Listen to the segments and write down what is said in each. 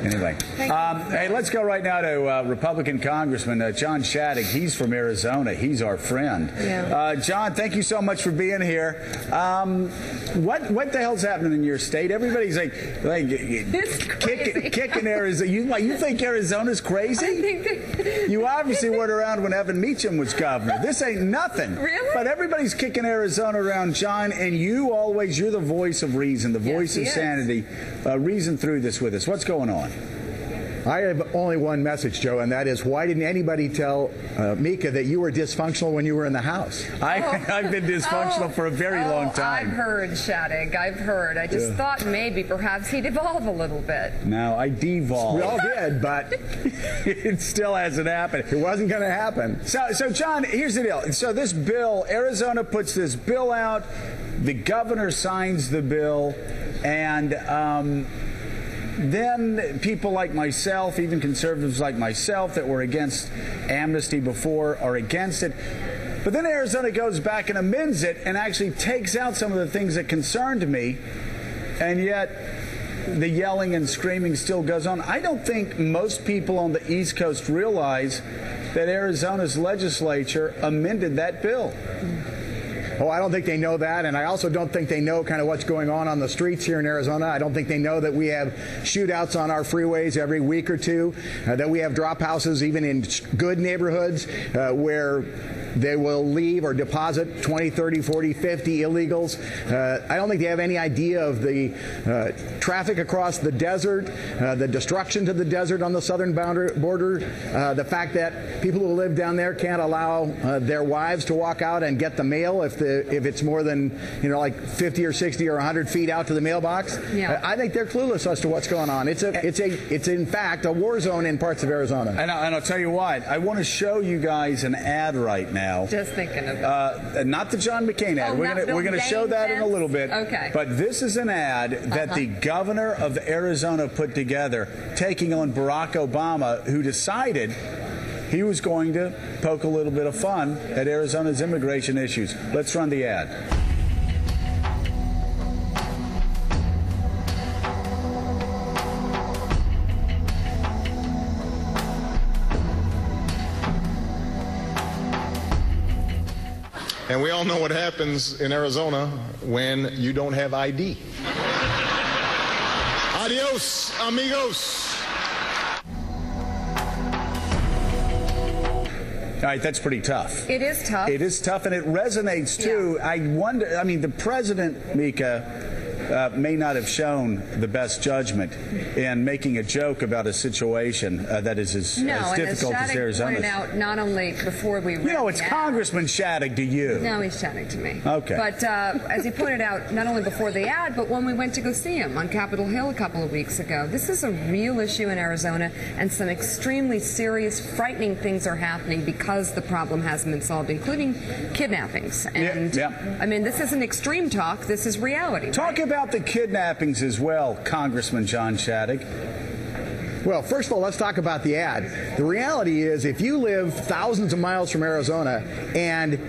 Anyway, hey, let's go right now to Republican Congressman John Shadegg. He's from Arizona. He's our friend. Yeah. John, thank you so much for being here. What the hell's happening in your state? Everybody's like kicking Arizona. You think Arizona's crazy? I think you obviously weren't around when Evan Meacham was governor. This ain't nothing. Really? But everybody's kicking Arizona around, John, and you're the voice of reason, the voice of sanity. Reason through this with us. What's going on? I have only one message, Joe, and that is, why didn't anybody tell Mika that you were dysfunctional when you were in the House? I've been dysfunctional for a very long time. I've heard, Shadegg. I've heard. I just thought maybe perhaps he'd evolve a little bit. No, I devolved. We all did, but it still hasn't happened. It wasn't going to happen. So, John, here's the deal. So this bill, Arizona puts this bill out. The governor signs the bill, and then people like myself, even conservatives like myself that were against amnesty before, are against it. But then Arizona goes back and amends it and actually takes out some of the things that concerned me, and yet the yelling and screaming still goes on. I don't think most people on the East Coast realize that Arizona's legislature amended that bill. Oh, I don't think they know that, and I also don't think they know kind of what's going on the streets here in Arizona. I don't think they know that we have shootouts on our freeways every week or two, that we have drop houses even in good neighborhoods where they will leave or deposit 20, 30, 40, 50 illegals. I don't think they have any idea of the traffic across the desert, the destruction to the desert on the southern border, the fact that people who live down there can't allow their wives to walk out and get the mail if it's more than, like 50 or 60 or 100 feet out to the mailbox. Yeah. I think they're clueless as to what's going on. It's in fact a war zone in parts of Arizona. And I'll tell you what, I want to show you guys an ad right now. Just thinking of it. Not the John McCain ad. Oh, we're going to show that in a little bit. Okay. But this is an ad that the governor of Arizona put together, taking on Barack Obama, who decided he was going to poke a little bit of fun at Arizona's immigration issues. Let's run the ad. And we all know what happens in Arizona when you don't have ID. Adios, amigos. All right, that's pretty tough. It is tough. It is tough, and it resonates, too. Yeah. I wonder, the president, Mika, may not have shown the best judgment in making a joke about a situation that is as difficult as Arizona's. Pointed out, not only before we it's Congressman Shadegg to you. No, he's Shadegg to me. Okay. But as he pointed out, not only before the ad, but when we went to go see him on Capitol Hill a couple of weeks ago, this is a real issue in Arizona, and some extremely serious, frightening things are happening because the problem hasn't been solved, including kidnappings. And this isn't extreme talk. This is reality. Talk about the kidnappings as well, Congressman John Shadegg. Well, first of all, let's talk about the ad. The reality is, if you live thousands of miles from Arizona and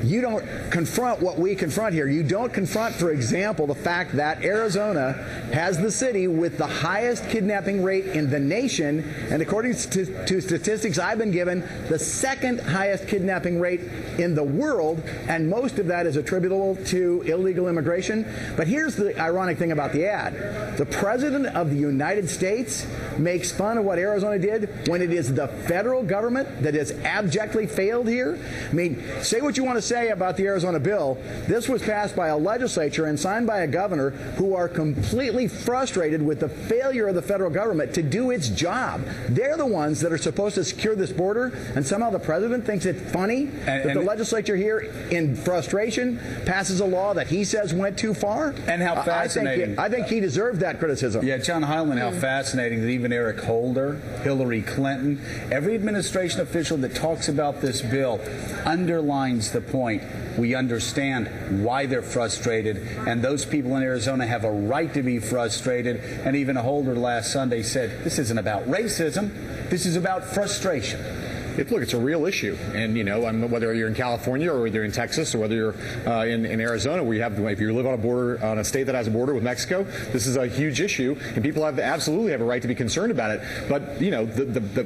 you don't confront what we confront here, you don't confront, for example, the fact that Arizona has the city with the highest kidnapping rate in the nation, and according to statistics I've been given, the second highest kidnapping rate in the world, and most of that is attributable to illegal immigration. But here's the ironic thing about the ad. The President of the United States makes fun of what Arizona did when it is the federal government that has abjectly failed here. Say what you want to say about the Arizona bill. This was passed by a legislature and signed by a governor who are completely frustrated with the failure of the federal government to do its job. They're the ones that are supposed to secure this border, and somehow the president thinks it's funny that the legislature here, in frustration, passes a law that he says went too far. And how fascinating. I think he deserved that criticism. Yeah, John Heilman, how fascinating that even Eric Holder, Hillary Clinton, every administration official that talks about this bill underlines the point. We understand why they're frustrated, and those people in Arizona have a right to be frustrated. And even Holder last Sunday said, this isn't about racism, this is about frustration. Look, it's a real issue, and whether you're in California or whether you're in Texas or whether you're in Arizona, where if you live on a state that has a border with Mexico, this is a huge issue, and people absolutely have a right to be concerned about it. But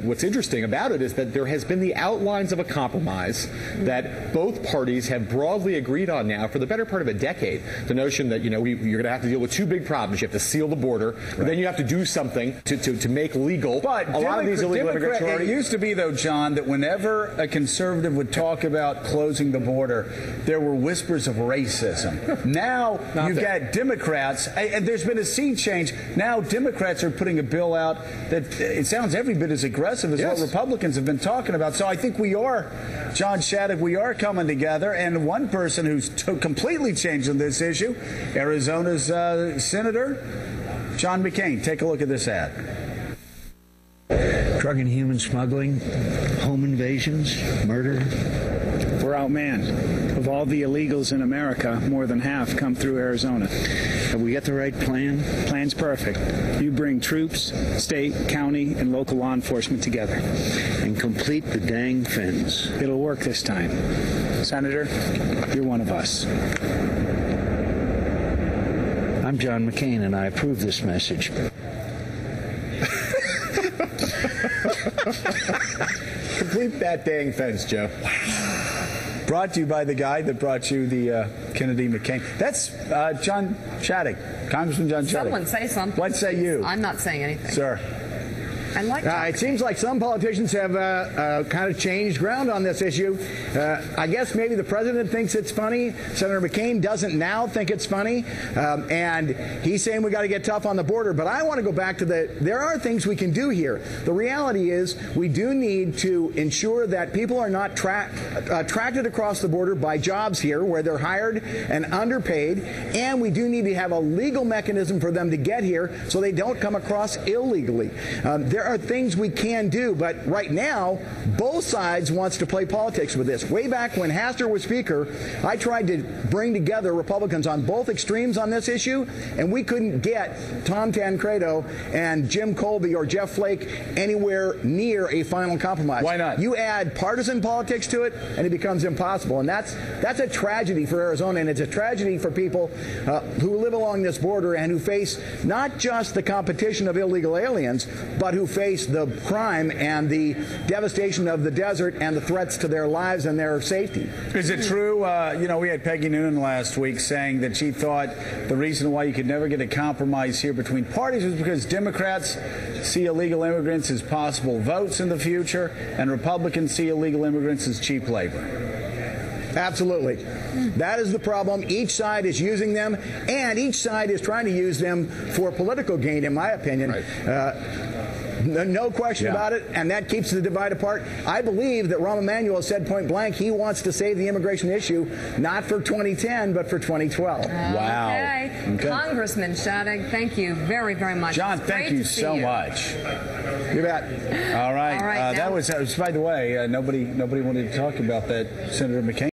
what's interesting about it is that there has been the outlines of a compromise that both parties have broadly agreed on now for the better part of a decade. The notion that you're going to have to deal with two big problems: you have to seal the border, but then you have to do something to make legal. But a lot of these illegal immigrants. It used to be, though, John, that whenever a conservative would talk about closing the border, there were whispers of racism. Now you've got Democrats, and there's been a sea change. Now Democrats are putting a bill out that it sounds every bit as aggressive as what Republicans have been talking about. So I think we are, John Shadegg, we are coming together. And one person who's completely changed on this issue, Arizona's Senator John McCain. Take a look at this ad. Drug and human smuggling, home invasions, murder. We're outmanned. Of all the illegals in America, more than half come through Arizona. Have we got the right plan? Plan's perfect. You bring troops, state, county, and local law enforcement together. And complete the dang fence. It'll work this time. Senator, you're one of us. I'm John McCain, and I approve this message. Complete that dang fence, Joe. Brought to you by the guy that brought you the Kennedy McCain. That's John Shadegg, Congressman John Shadegg. Someone say something. What say you? I'm not saying anything. Sir. I like it seems like some politicians have kind of changed ground on this issue. I guess maybe the president thinks it's funny. Senator McCain doesn't now think it's funny. And he's saying we got to get tough on the border. But I want to go back to there are things we can do here. The reality is we do need to ensure that people are not attracted across the border by jobs here where they're hired and underpaid. And we do need to have a legal mechanism for them to get here so they don't come across illegally. There are things we can do, but right now, both sides wants to play politics with this. Way back when Hastert was Speaker, I tried to bring together Republicans on both extremes on this issue, and we couldn't get Tom Tancredo and Jim Colby or Jeff Flake anywhere near a final compromise. Why not? You add partisan politics to it, and it becomes impossible. And that's a tragedy for Arizona, and it's a tragedy for people who live along this border and who face not just the competition of illegal aliens, but who face the crime and the devastation of the desert and the threats to their lives and their safety. Is it true, we had Peggy Noonan last week saying that she thought the reason why you could never get a compromise here between parties was because Democrats see illegal immigrants as possible votes in the future and Republicans see illegal immigrants as cheap labor? Absolutely. That is the problem. Each side is using them, and each side is trying to use them for political gain, in my opinion. Right. No question about it, and that keeps the divide apart. I believe that Rahm Emanuel said point blank he wants to save the immigration issue not for 2010, but for 2012. Wow. Okay. Congressman Shadegg, thank you very, very much. John, thank you so much. You bet. All right. That was, by the way, nobody wanted to talk about that, Senator McCain.